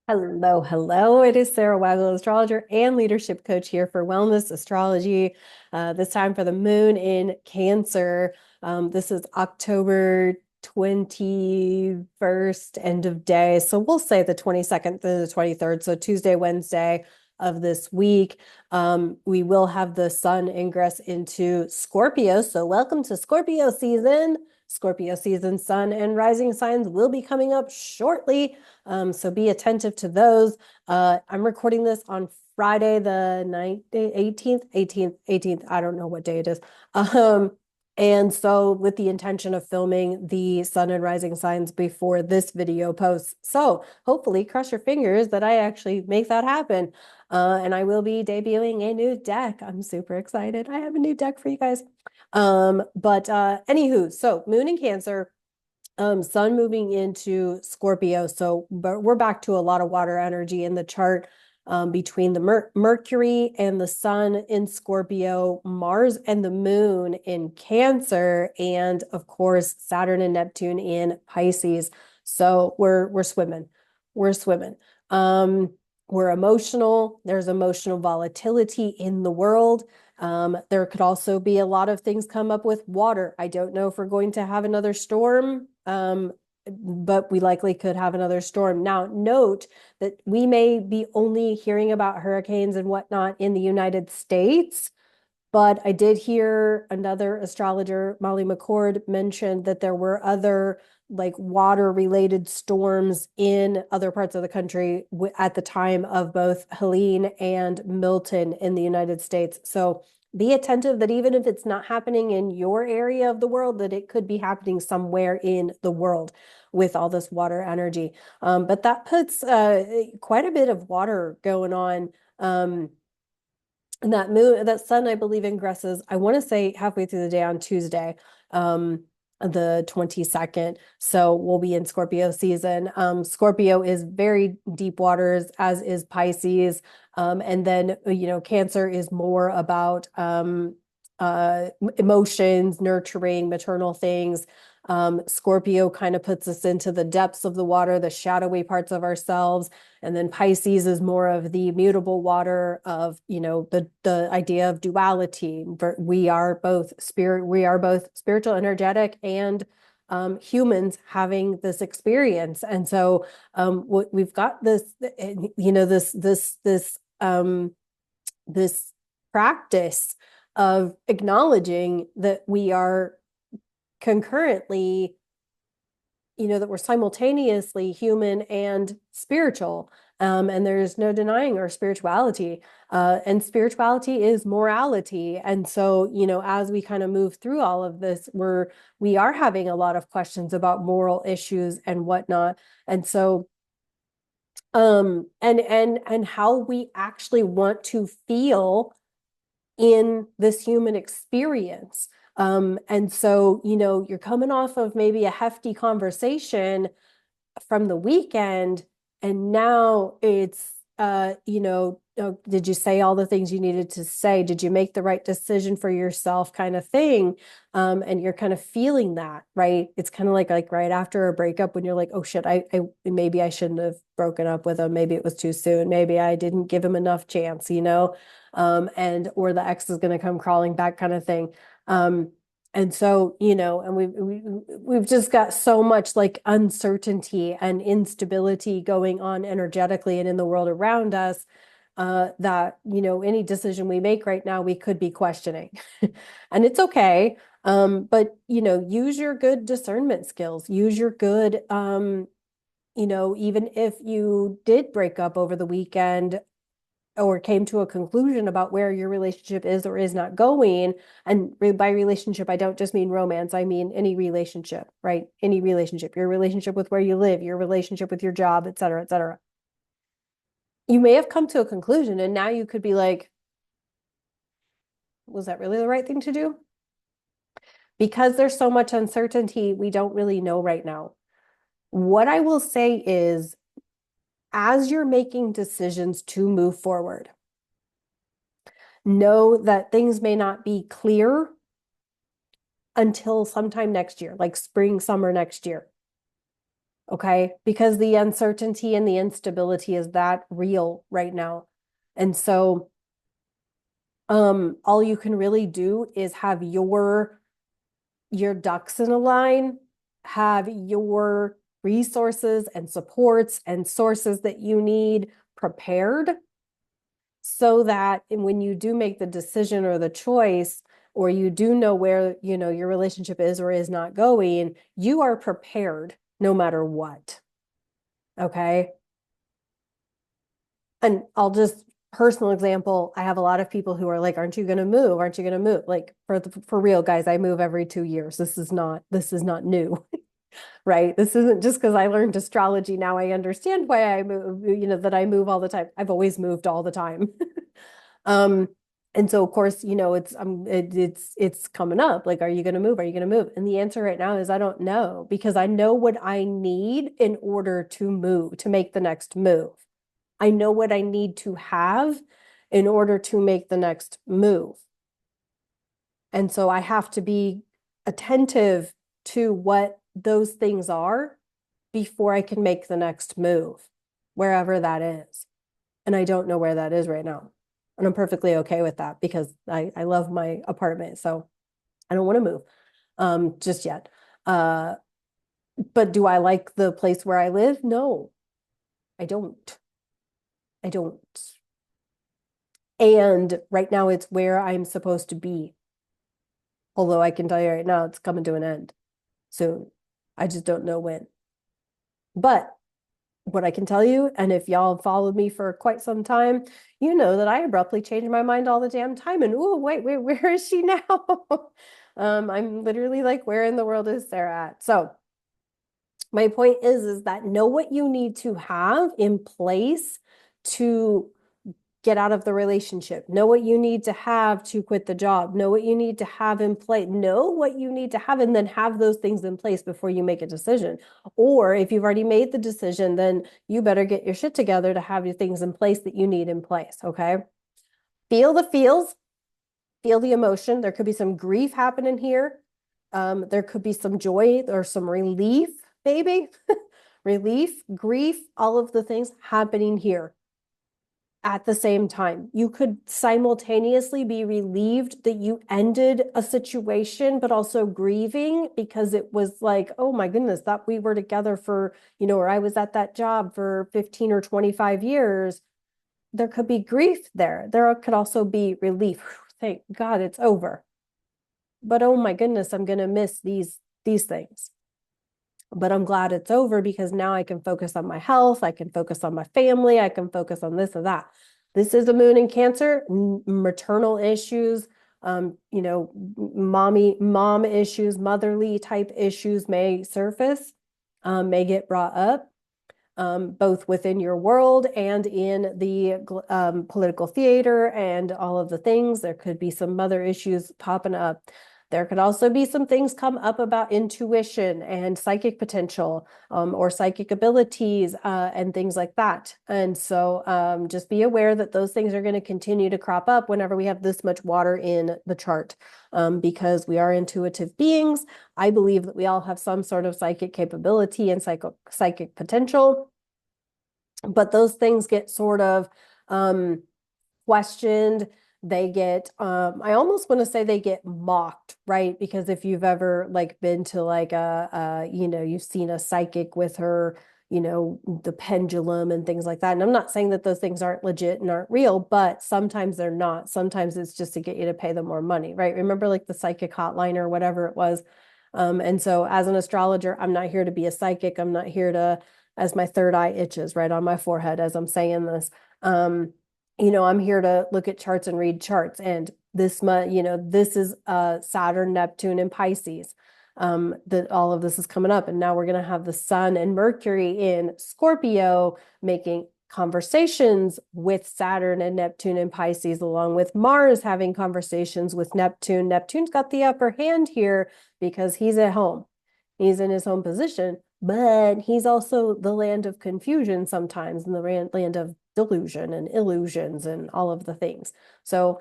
Hello, hello. It is Sara Waggle, astrologer and leadership coach here for Wellness Astrology. This time for the moon in Cancer. This is October 21st, end of day. So we'll say the 22nd to the 23rd. So Tuesday, Wednesday of this week. We will have the sun ingress into Scorpio. So welcome to Scorpio season. Scorpio season, sun and rising signs will be coming up shortly. So be attentive to those. I'm recording this on Friday, the 18th. I don't know what day it is. And so with the intention of filming the sun and rising signs before this video posts. So hopefully cross your fingers that I actually make that happen. And I will be debuting a new deck. I'm super excited. I have a new deck for you guys. Anywho, so moon in Cancer, sun moving into Scorpio. So but we're back to a lot of water energy in the chart, between the Mercury and the sun in Scorpio, Mars and the moon in Cancer, and of course Saturn and Neptune in Pisces. So we're swimming. We're swimming. We're emotional. There's emotional volatility in the world. There could also be a lot of things come up with water. I don't know if we're going to have another storm, but we likely could have another storm. Now, note that we may be only hearing about hurricanes and whatnot in the United States, but I did hear another astrologer, Molly McCord, mention that there were other like water related storms in other parts of the country at the time of both Helene and Milton in the United States. So be attentive that even if it's not happening in your area of the world, that it could be happening somewhere in the world with all this water energy. But that puts quite a bit of water going on. And that moon, that sun, I believe, ingresses, I want to say halfway through the day on Tuesday, the 22nd. So we'll be in Scorpio season. Scorpio is very deep waters, as is Pisces. And then, Cancer is more about emotions, nurturing, maternal things. Scorpio kind of puts us into the depths of the water, the shadowy parts of ourselves. And then Pisces is more of the mutable water of, the idea of duality. We are both spiritual, energetic, and humans having this experience. And so we've got this, this practice of acknowledging that we are concurrently, that we're simultaneously human and spiritual. And there's no denying our spirituality. And spirituality is morality. And so, as we kind of move through all of this, we are having a lot of questions about moral issues and whatnot. And so, and how we actually want to feel in this human experience. And so, you're coming off of maybe a hefty conversation from the weekend, and now it's, did you say all the things you needed to say? Did you make the right decision for yourself, kind of thing? And you're kind of feeling that, right? It's kind of like right after a breakup when you're like, oh shit, I maybe I shouldn't have broken up with him. Maybe it was too soon. Maybe I didn't give him enough chance, and or the ex is going to come crawling back, kind of thing. And so, and we've just got so much like uncertainty and instability going on energetically and in the world around us, that, any decision we make right now, we could be questioning. And it's okay. But, use your good discernment skills, use your good, even if you did break up over the weekend, or came to a conclusion about where your relationship is or is not going. And by relationship, I don't just mean romance. I mean any relationship, right? Any relationship, your relationship with where you live, your relationship with your job, et cetera, et cetera. You may have come to a conclusion, and now you could be like, was that really the right thing to do? Because there's so much uncertainty, we don't really know right now. What I will say is, as you're making decisions to move forward, know that things may not be clear until sometime next year, like spring, summer next year. Okay, because the uncertainty and the instability is that real right now. And so all you can really do is have your ducks in a line, have your resources and supports and sources that you need prepared so that when you do make the decision or the choice, or you do know where, your relationship is or is not going, you are prepared no matter what. Okay. And I'll just personal example, I have a lot of people who are like, aren't you going to move? Aren't you going to move? Like for real, guys, I move every 2 years. This is not new. Right? This isn't just because I learned astrology. Now I understand why I move, that I move all the time. I've always moved all the time. Um, and so of course, it's coming up. Like, are you going to move? Are you going to move? And the answer right now is I don't know, because I know what I need in order to move, to make the next move. I know what I need to have in order to make the next move. And so I have to be attentive to what those things are before I can make the next move, wherever that is. And I don't know where that is right now. And I'm perfectly okay with that because I love my apartment. So I don't want to move just yet. But do I like the place where I live? No, I don't. I don't. And right now it's where I'm supposed to be. Although I can tell you right now, it's coming to an end soon. I just don't know when. But what I can tell you, and if y'all have followed me for quite some time, you know that I abruptly change my mind all the damn time. And oh, wait, where is she now? I'm literally like, where in the world is Sarah at? So my point is that know what you need to have in place to get out of the relationship. Know what you need to have to quit the job. Know what you need to have in place. Know what you need to have, and then have those things in place before you make a decision. Or if you've already made the decision, then you better get your shit together to have your things in place that you need in place. Okay. Feel the feels, feel the emotion. There could be some grief happening here. There could be some joy or some relief, maybe. Relief, grief, all of the things happening here at the same time. You could simultaneously be relieved that you ended a situation, but also grieving because it was like, oh my goodness, that we were together for, or I was at that job for 15 or 25 years. There could be grief there. There could also be relief. Thank God it's over. But oh my goodness, I'm going to miss these things. But I'm glad it's over because now I can focus on my health. I can focus on my family. I can focus on this or that. This is a moon in Cancer, maternal issues, mom issues, motherly type issues may surface, may get brought up, both within your world and in the political theater and all of the things. There could be some mother issues popping up. There could also be some things come up about intuition and psychic potential, or psychic abilities, and things like that. And so just be aware that those things are going to continue to crop up whenever we have this much water in the chart, because we are intuitive beings. I believe that we all have some sort of psychic capability and psychic potential, but those things get sort of questioned. They get I almost want to say they get mocked, right? Because if you've ever like been to like you've seen a psychic with her, the pendulum and things like that. And I'm not saying that those things aren't legit and aren't real, but sometimes they're not. Sometimes it's just to get you to pay them more money, right? Remember like the psychic hotline or whatever it was. And so as an astrologer, I'm not here to be a psychic. I'm not here to, as my third eye itches right on my forehead as I'm saying this. I'm here to look at charts and read charts. And this month, this is Saturn, Neptune, and Pisces. That all of this is coming up. And now we're going to have the Sun and Mercury in Scorpio making conversations with Saturn and Neptune and Pisces, along with Mars having conversations with Neptune. Neptune's got the upper hand here because he's at home. He's in his home position, but he's also the land of confusion sometimes, and the land of delusion and illusions and all of the things. So,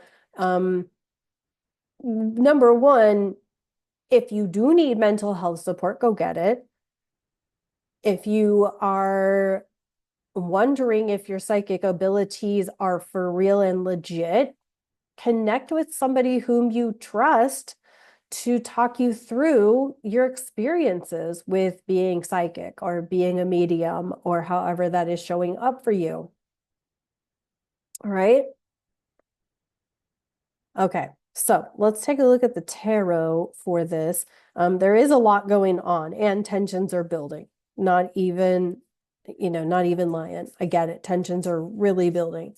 number one, if you do need mental health support, go get it. If you are wondering if your psychic abilities are for real and legit, connect with somebody whom you trust to talk you through your experiences with being psychic or being a medium or however that is showing up for you. All right. Okay. So let's take a look at the tarot for this. There is a lot going on and tensions are building. Not even, not even lying. I get it. Tensions are really building.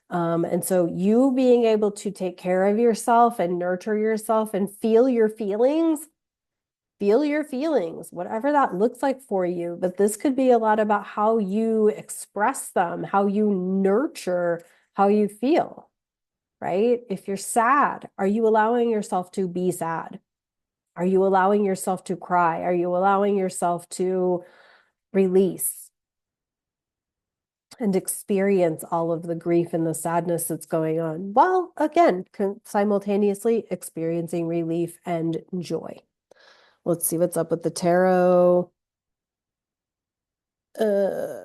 And so you being able to take care of yourself and nurture yourself and feel your feelings, whatever that looks like for you. But this could be a lot about how you express them, how you nurture how you feel, right? If you're sad, are you allowing yourself to be sad? Are you allowing yourself to cry? Are you allowing yourself to release and experience all of the grief and the sadness that's going on? While again, simultaneously experiencing relief and joy. Let's see what's up with the tarot. Uh,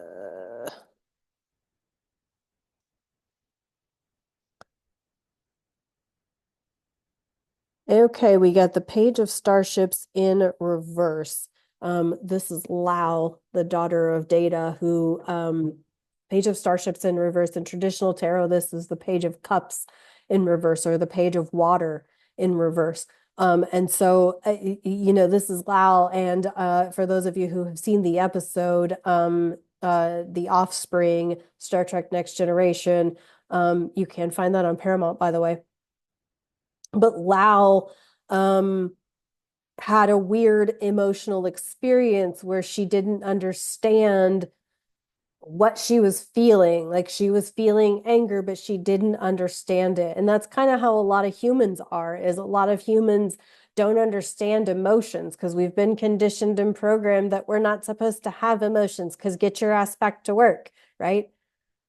okay, we got the Page of Starships in reverse. This is Lao, the daughter of Data, who Page of Starships in reverse. In traditional tarot, this is the Page of Cups in reverse, or the Page of Water in reverse. And so, this is Lao. And for those of you who have seen the episode, The Offspring, Star Trek Next Generation, you can find that on Paramount, by the way. But Lao had a weird emotional experience where she didn't understand what she was feeling. Like she was feeling anger, but she didn't understand it. And that's kind of how a lot of humans are, is a lot of humans don't understand emotions because we've been conditioned and programmed that we're not supposed to have emotions because get your ass back to work, right?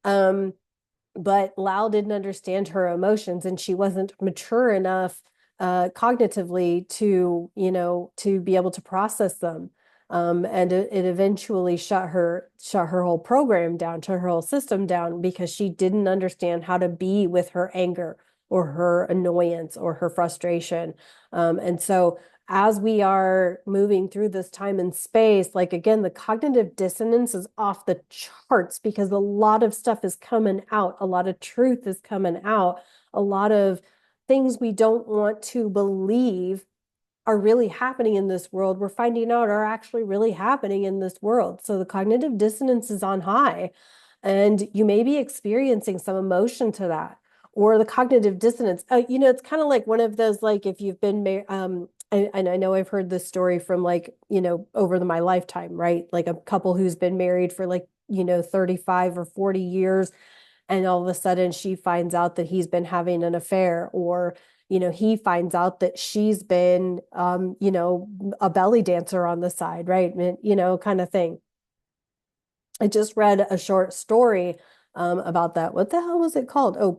But Lau didn't understand her emotions and she wasn't mature enough cognitively to be able to process them. And it eventually shut her whole program down, shut her whole system down because she didn't understand how to be with her anger or her annoyance or her frustration. And so as we are moving through this time and space, like again, the cognitive dissonance is off the charts because a lot of stuff is coming out, a lot of truth is coming out, a lot of things we don't want to believe are really happening in this world, we're finding out are actually really happening in this world. So the cognitive dissonance is on high, and you may be experiencing some emotion to that. Or the cognitive dissonance, it's kind of like one of those, like if you've been married, and I know I've heard this story from like, over my lifetime, right? Like a couple who's been married for like, 35 or 40 years, and all of a sudden she finds out that he's been having an affair, or he finds out that she's been a belly dancer on the side, right? Kind of thing. I just read a short story about that. What the hell was it called? Oh,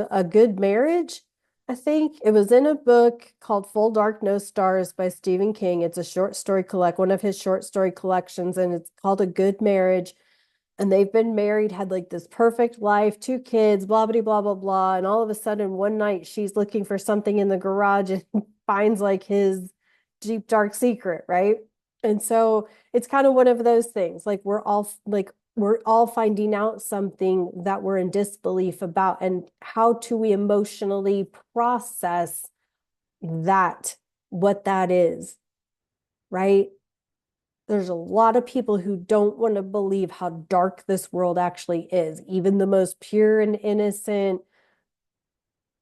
A Good Marriage. I think it was in a book called Full Dark No Stars by Stephen King. It's a short story one of his short story collections, and it's called A Good Marriage. And they've been married, had like this perfect life, two kids, blah, blah, blah, blah, blah. And all of a sudden, one night she's looking for something in the garage and finds like his deep, dark secret, right? And so it's kind of one of those things. Like we're all finding out something that we're in disbelief about, and how do we emotionally process that, what that is, right? There's a lot of people who don't want to believe how dark this world actually is. Even the most pure and innocent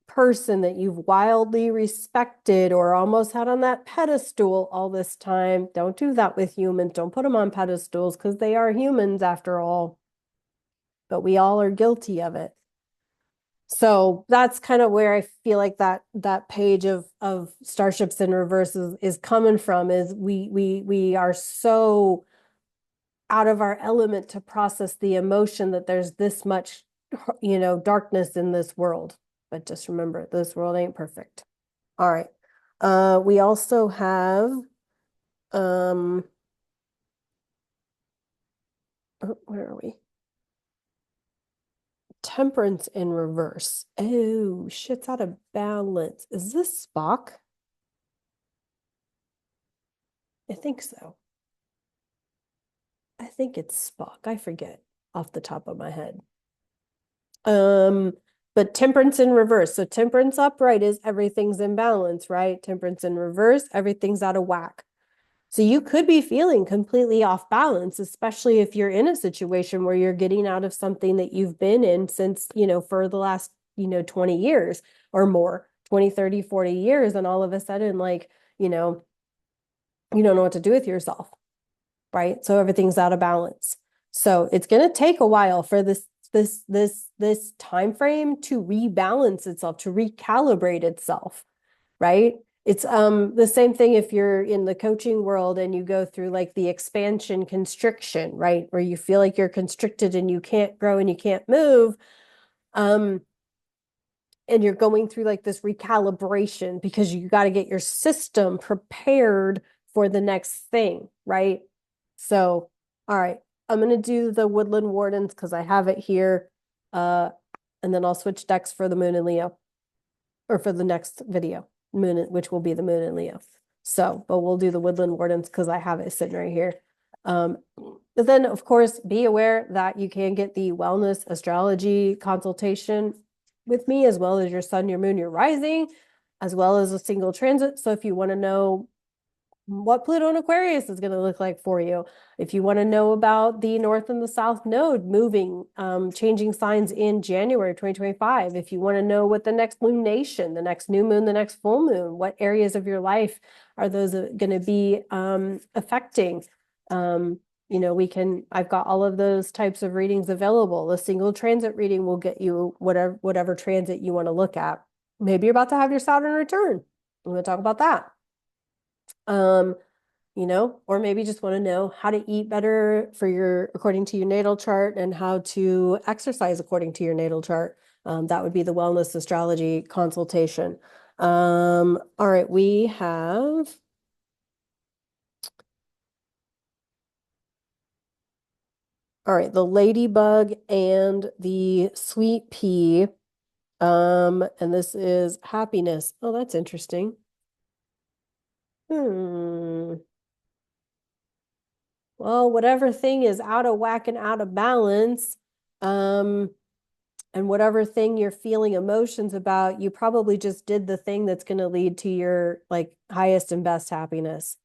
person that you've wildly respected or almost had on that pedestal all this time. Don't do that with humans. Don't put them on pedestals because they are humans after all. But we all are guilty of it. So that's kind of where I feel like that page of Starships in Reverse is coming from, is we are so out of our element to process the emotion that there's this much, darkness in this world. But just remember, this world ain't perfect. All right. We also have where are we? Temperance in reverse. Oh, shit's out of balance. Is this Spock? I think so. I think it's Spock. I forget off the top of my head. Um, but temperance in reverse. So temperance upright is everything's in balance, right? Temperance in reverse, everything's out of whack. So you could be feeling completely off balance, especially if you're in a situation where you're getting out of something that you've been in since, for the last, 20 years or more, 20, 30, 40 years. And all of a sudden, like, you don't know what to do with yourself, right? So everything's out of balance. So it's going to take a while for this time frame to rebalance itself, to recalibrate itself, right? It's the same thing if you're in the coaching world and you go through like the expansion constriction, right? Where you feel like you're constricted and you can't grow and you can't move. And you're going through like this recalibration because you got to get your system prepared for the next thing, right? So, all right, I'm going to do the Woodland Wardens because I have it here. And then I'll switch decks for the Moon and Leo, or for the next video, which will be the Moon and Leo. So, but we'll do the Woodland Wardens because I have it sitting right here. But then, of course, be aware that you can get the wellness astrology consultation with me, as well as your sun, your moon, your rising, as well as a single transit. So if you want to know what Pluto in Aquarius is going to look like for you, if you want to know about the North and the South Node moving, changing signs in January 2025, if you want to know what the next lunation, the next new moon, the next full moon, what areas of your life are those going to be affecting, I've got all of those types of readings available. A single transit reading will get you whatever transit you want to look at. Maybe you're about to have your Saturn return. I'm going to talk about that. Or maybe just want to know how to eat better according to your natal chart and how to exercise according to your natal chart. That would be the wellness astrology consultation. All right, we have the ladybug and the sweet pea. And this is happiness. Oh, that's interesting. Well, whatever thing is out of whack and out of balance, and whatever thing you're feeling emotions about, you probably just did the thing that's going to lead to your like highest and best happiness.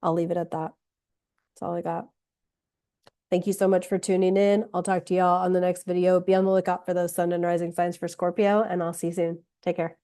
I'll leave it at that. That's all I got. Thank you so much for tuning in. I'll talk to y'all on the next video. Be on the lookout for those sun and rising signs for Scorpio, and I'll see you soon. Take care.